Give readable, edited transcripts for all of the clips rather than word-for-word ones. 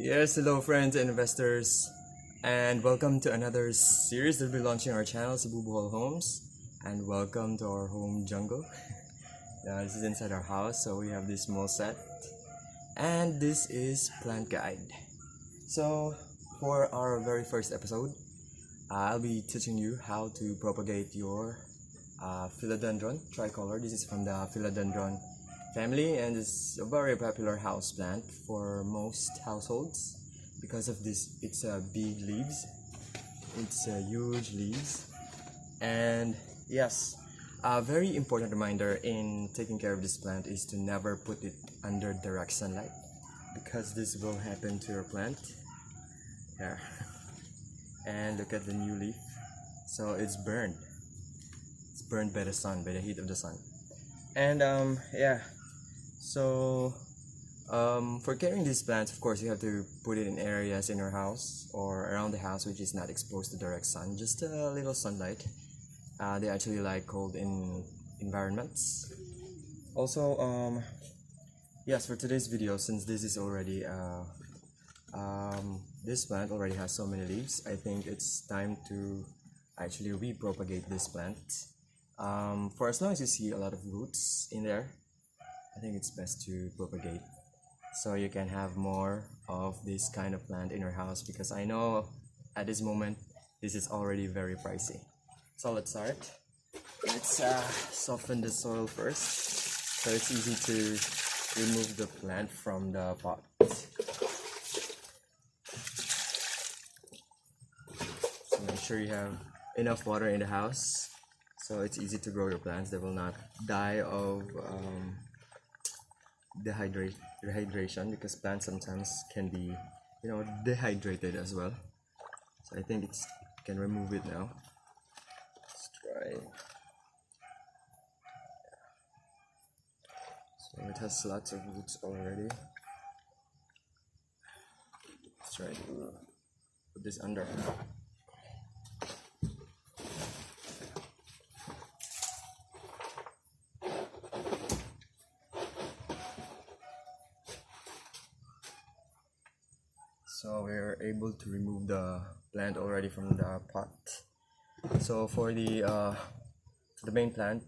Yes, hello friends and investors, and welcome to another series that we'll be launching our channel, Cebu Bohol Homes, and welcome to our home jungle. This is inside our house, so we have this small set, and this is plant guide. So for our very first episode, I'll be teaching you how to propagate your Philodendron tricolor. This is from the Philodendron family, and it's a very popular house plant for most households because of this. It's big leaves, it's huge leaves, and yes, a very important reminder in taking care of this plant is to never put it under direct sunlight, because this will happen to your plant here. And look at the new leaf, so it's burned by the sun, by the heat of the sun. And so for caring these plants, of course, you have to put it in areas in your house or around the house which is not exposed to direct sun, just a little sunlight. They actually like cold environments. Also, yes, for today's video, since this is already this plant already has so many leaves, I think it's time to actually repropagate this plant. For as long as you see a lot of roots in there, I think it's best to propagate, so you can have more of this kind of plant in your house, because I know at this moment this is already very pricey. So let's start. Let's soften the soil first, so it's easy to remove the plant from the pot. So make sure you have enough water in the house, so it's easy to grow your plants. They will not die of dehydration, because plants sometimes can be, dehydrated as well. So I think you can remove it now. Let's try. So it has lots of roots already. Let's try to put this under. So we're able to remove the plant already from the pot. So for the main plant,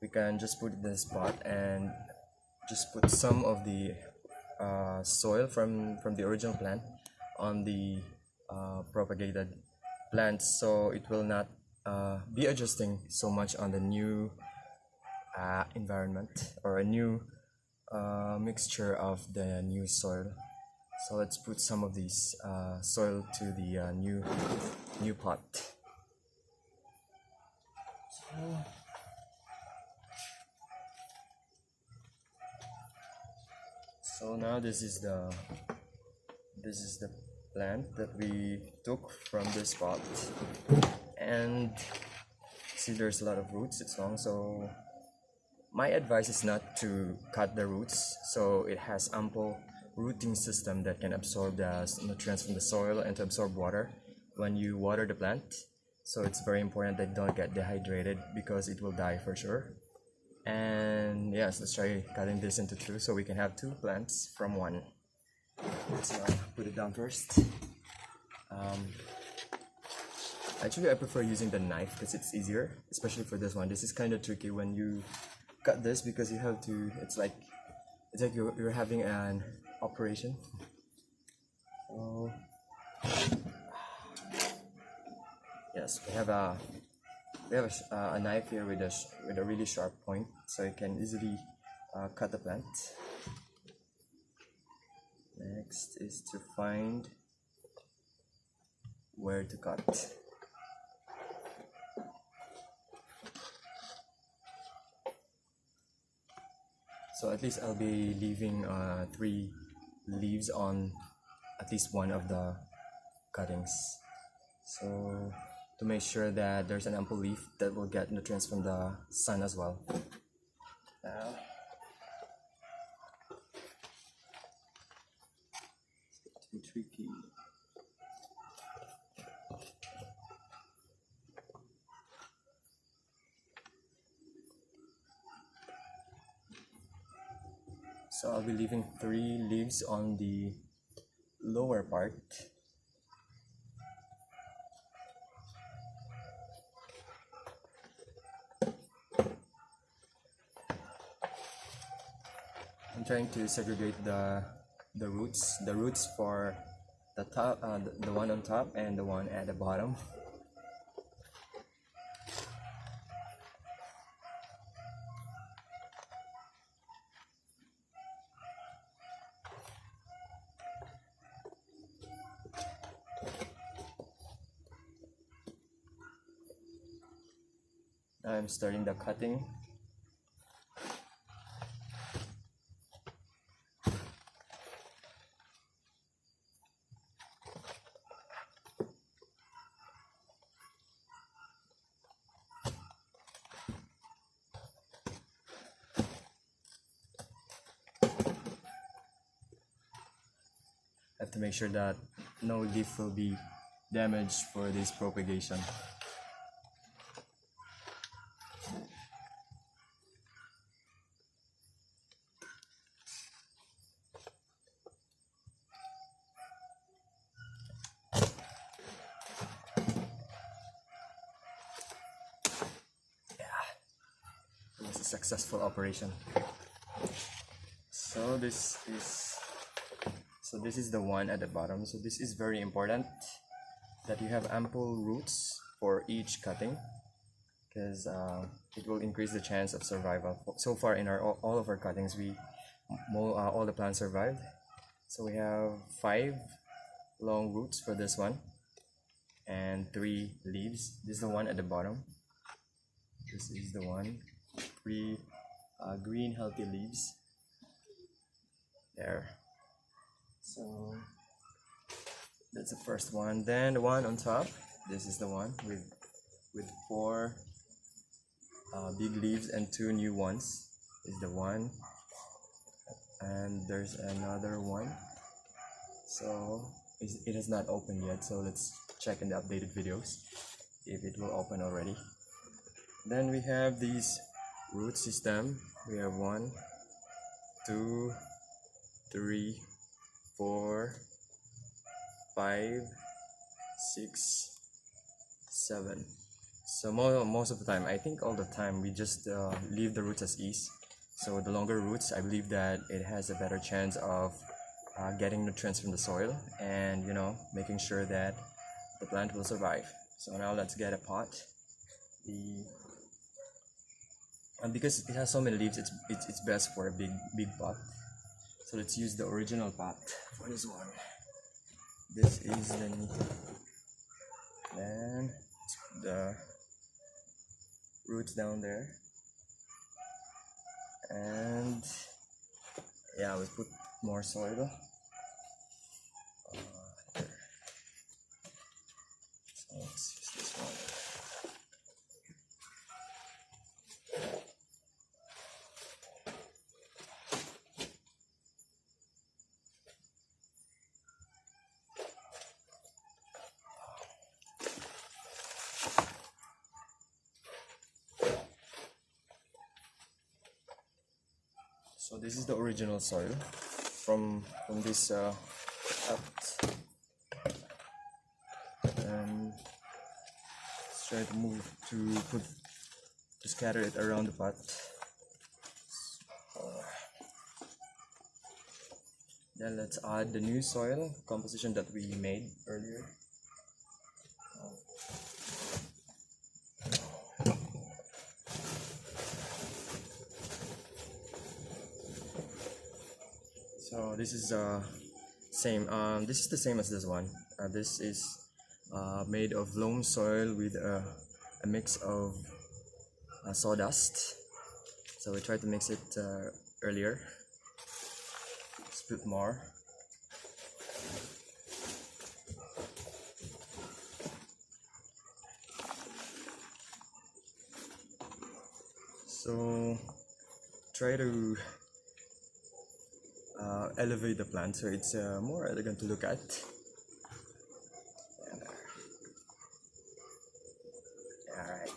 we can just put it in this pot and just put some of the soil from the original plant on the propagated plants, so it will not be adjusting so much on the new environment, or a new mixture of the new soil. So let's put some of this soil to the new pot. So now this is the plant that we took from this pot, and see there's a lot of roots. It's long, so my advice is not to cut the roots, so it has ample rooting system that can absorb the nutrients from the soil and to absorb water when you water the plant. So it's very important that don't get dehydrated, because it will die for sure. And yes, let's try cutting this into two so we can have two plants from one. Let's put it down first. Actually, I prefer using the knife because it's easier, especially for this one. This is kind of tricky when you cut this, because you have to, it's like you're having an operation. So yes, we have a knife here with a really sharp point, so you can easily cut the plant. Next is to find where to cut. So at least I'll be leaving 3 leaves on at least one of the cuttings, so to make sure that there's an ample leaf that will get nutrients from the sun as well. Now, it's too tricky. So I'll be leaving 3 leaves on the lower part. I'm trying to segregate the roots for the top, the one on top and the one at the bottom. I'm starting the cutting. Have to make sure that no leaf will be damaged for this propagation. It was a successful operation. So this is the one at the bottom. So this is very important that you have ample roots for each cutting, because it will increase the chance of survival. So far in all of our cuttings, all the plants survived. So we have 5 long roots for this one and 3 leaves. This is the one at the bottom. This is the one. 3 green healthy leaves there. So that's the first one. Then the one on top, this is the one with 4 big leaves and 2 new ones. Is the one, and there's another one. So it has not opened yet, so let's check in the updated videos if it will open already. Then we have these root system. We have 1, 2, 3, 4, 5, 6, 7. So most of the time, I think all the time, we just leave the roots as is. So the longer roots, I believe that it has a better chance of getting nutrients from the soil and, you know, making sure that the plant will survive. So now let's get a pot. And because it has so many leaves, it's best for a big pot. So let's use the original pot for this one. This is the roots down there, and yeah, we put more soil. There. So let's use this one. So this is the original soil from this pot, and let's try to scatter it around the pot. Then let's add the new soil composition that we made earlier. So this is same. This is the same as this one. This is made of loam soil with a mix of sawdust. So we tried to mix it earlier. Let's put more. So try to elevate the plant so it's more elegant to look at. Alright.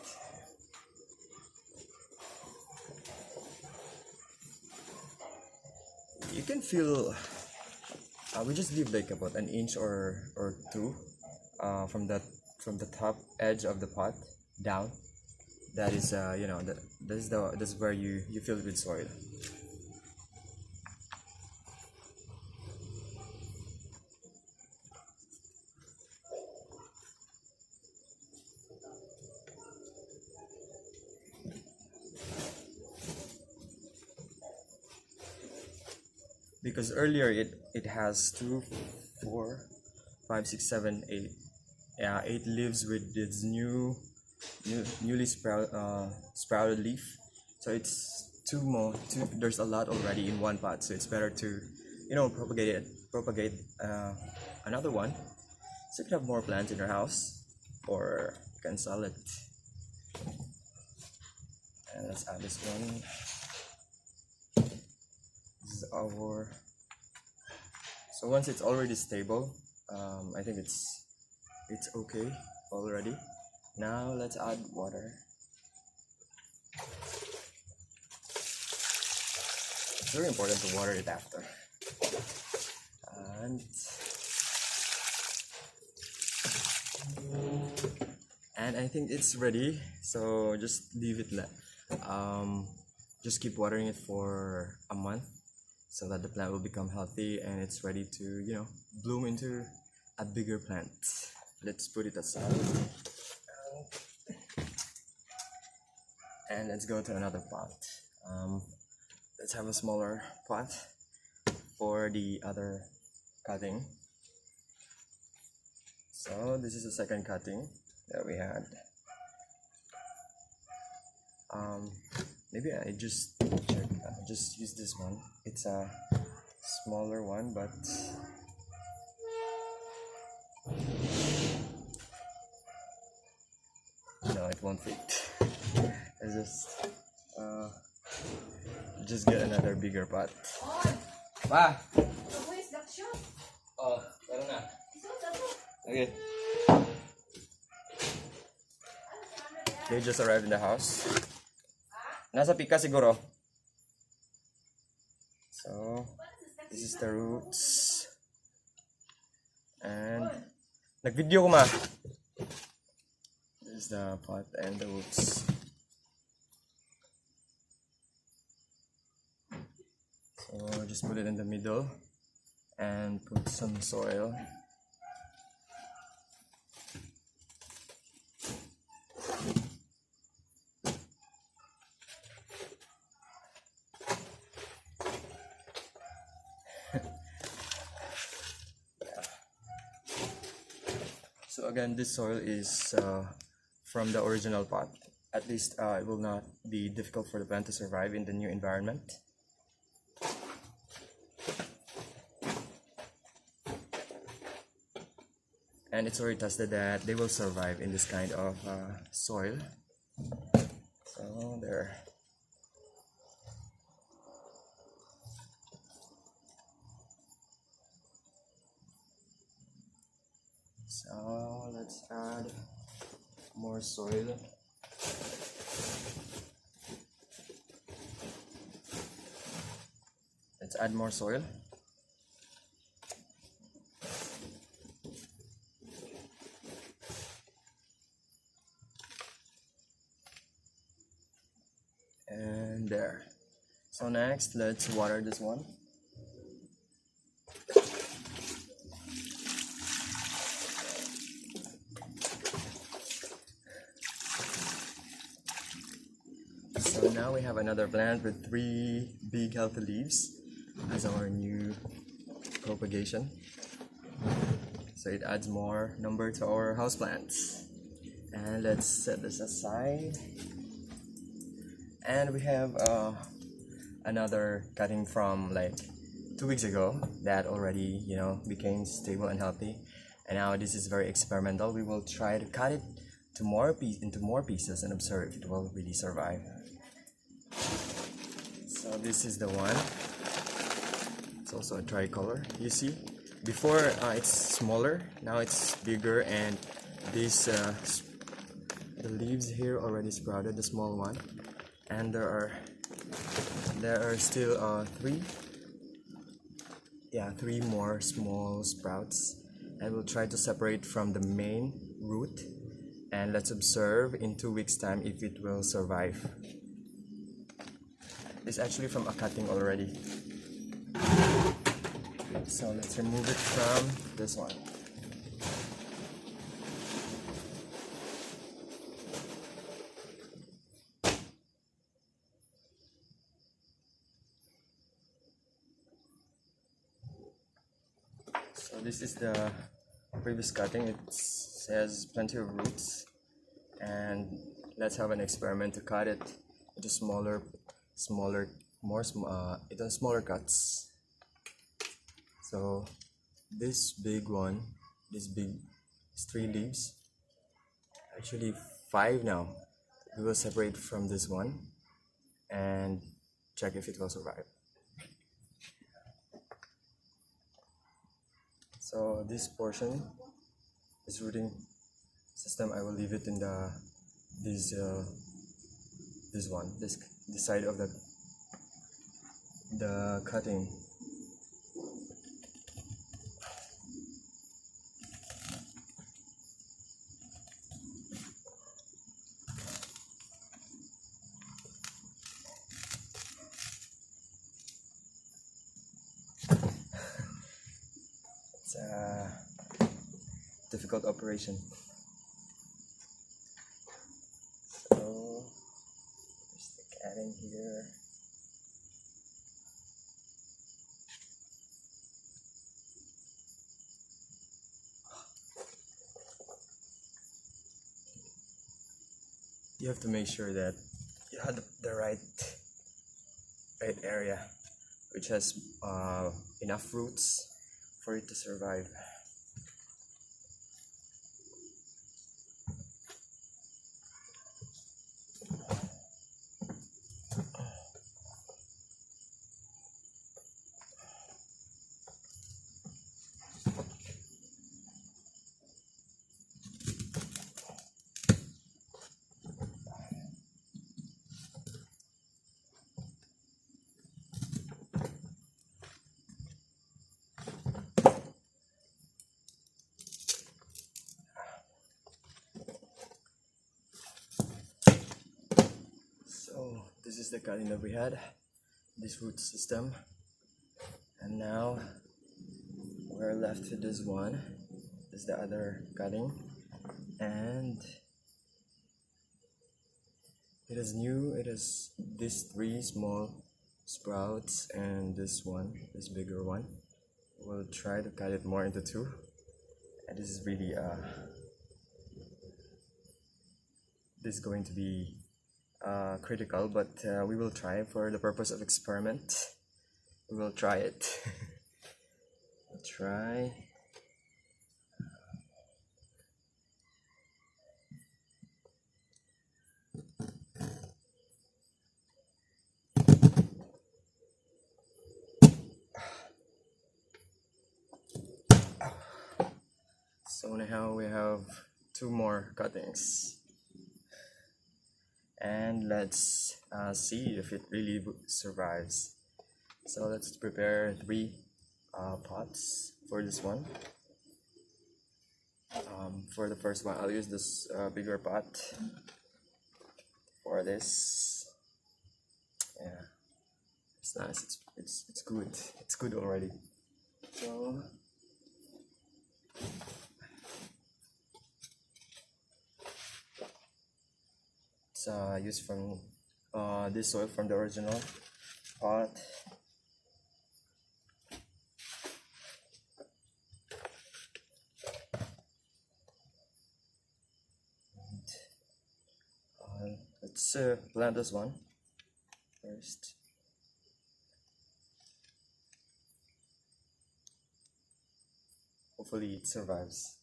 You can feel we just leave like about an inch or two from the top edge of the pot down. That is you know, that's where you fill it with soil. Because earlier it has 2, 4, 5, 6, 7, 8, yeah, 8 leaves with its newly sprouted leaf. So it's two, there's a lot already in one pot, so it's better to, you know, propagate another one, so you can have more plants in your house, or you can sell it. And let's add this one. This is our, so once it's already stable, I think it's okay already. Now let's add water. It's very important to water it after. And I think it's ready, so just leave it just keep watering it for a month, so that the plant will become healthy and it's ready to, you know, bloom into a bigger plant. Let's put it aside and let's go to another pot. Let's have a smaller pot for the other cutting. So this is the second cutting that we had. Maybe I just just use this one. It's a smaller one, but no, it won't fit. Let's just get another bigger pot. Pa! Oh, meron na. Okay. They just arrived in the house. Nasa pika siguro. So, this is the roots. And, nag-video ko ma. This is the pot and the roots. So, just put it in the middle and put some soil. So again, this soil is from the original pot. At least it will not be difficult for the plant to survive in the new environment. And it's already tested that they will survive in this kind of soil. So there. So let's add more soil. Let's add more soil. And there. So next, let's water this one. So now we have another plant with 3 big healthy leaves as our new propagation. So it adds more number to our houseplants. And let's set this aside. And we have another cutting from like 2 weeks ago that already, you know, became stable and healthy. And now this is very experimental. We will try to cut it to into more pieces and observe if it will really survive. So this is the one. It's also a tricolor. You see, before it's smaller, now it's bigger, and this the leaves here already sprouted, the small one, and there are still 3 three more small sprouts, and we'll try to separate from the main root, and let's observe in 2 weeks time if it will survive. It's actually from a cutting already, so let's remove it from this one. So this is the previous cutting. It has plenty of roots, and let's have an experiment to cut it into smaller cuts. So this big one, this big is 3 leaves, actually 5 now. We will separate from this one and check if it will survive. So this portion, this rooting system, I will leave it in this side of the cutting. It's a difficult operation. So just the cutting here. You have to make sure that you have the right area, which has enough roots for it to survive. So this is the cutting that we had, this root system, and now we're left with this one. This is the other cutting, and it is new. It is these 3 small sprouts and this bigger one. We'll try to cut it more into 2, and this is really this is going to be critical, but we will try for the purpose of experiment. We will try it. We'll try. So now we have 2 more cuttings, and let's see if it really survives. So let's prepare 3 pots for this one. For the first one, I'll use this bigger pot for this. Yeah, it's nice. It's good. It's good already. So it's used from this soil from the original pot. Let's plant this one first. Hopefully it survives.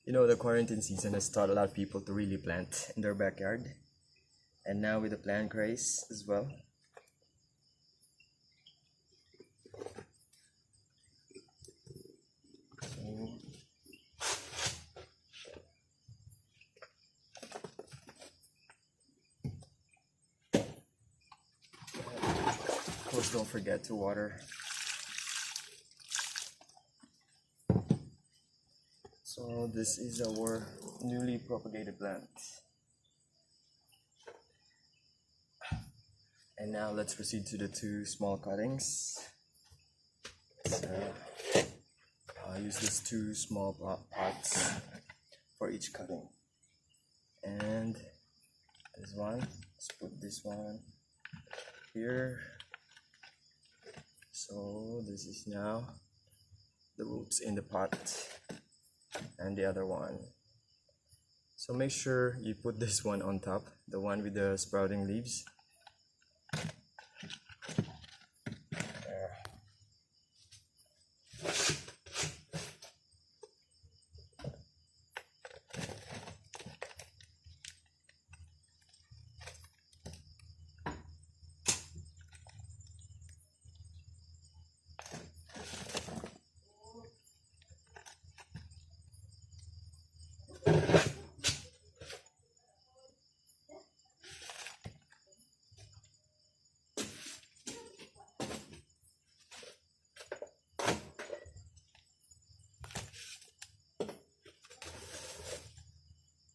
You know, the quarantine season has taught a lot of people to really plant in their backyard, and now with the plant craze as well. So just don't forget to water. So this is our newly propagated plant. And now let's proceed to the 2 small cuttings. So I'll use these 2 small pots for each cutting. And this one, let's put this one here. So this is now the roots in the pot, and the other one. So make sure you put this one on top, the one with the sprouting leaves. There.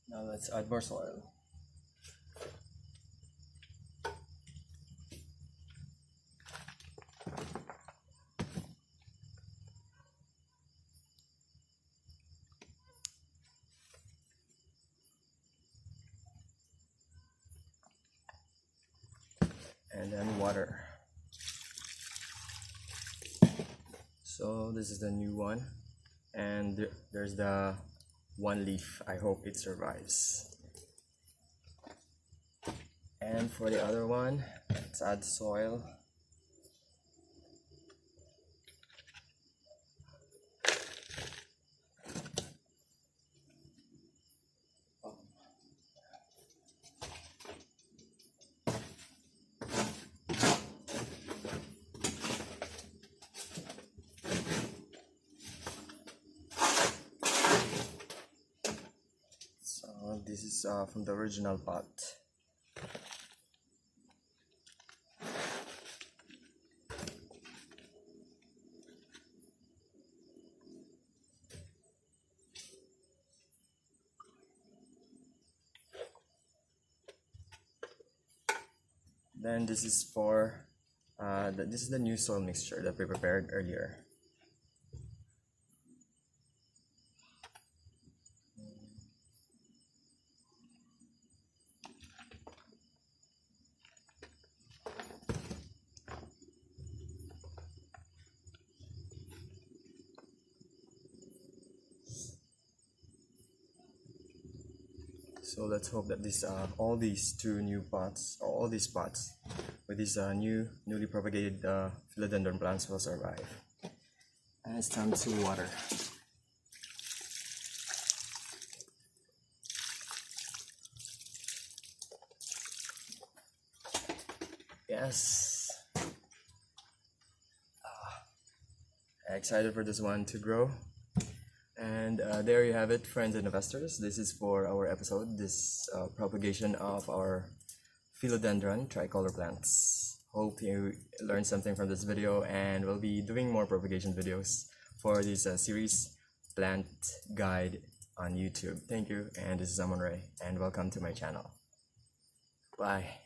Now let's add more soil. And then water. So this is the new one, and there's the 1 leaf. I hope it survives. And for the other one, let's add soil. This is from the original pot. Then this is for this is the new soil mixture that we prepared earlier. So let's hope that all these 2 new pots, or all these pots with these newly propagated philodendron plants will survive. And it's time to water. Yes. Excited for this one to grow. And there you have it, friends and investors. This is for our episode, this propagation of our Philodendron tricolor plants. Hope you learned something from this video, and we'll be doing more propagation videos for this series plant guide on YouTube. Thank you, and this is Amon Ray, and welcome to my channel. Bye.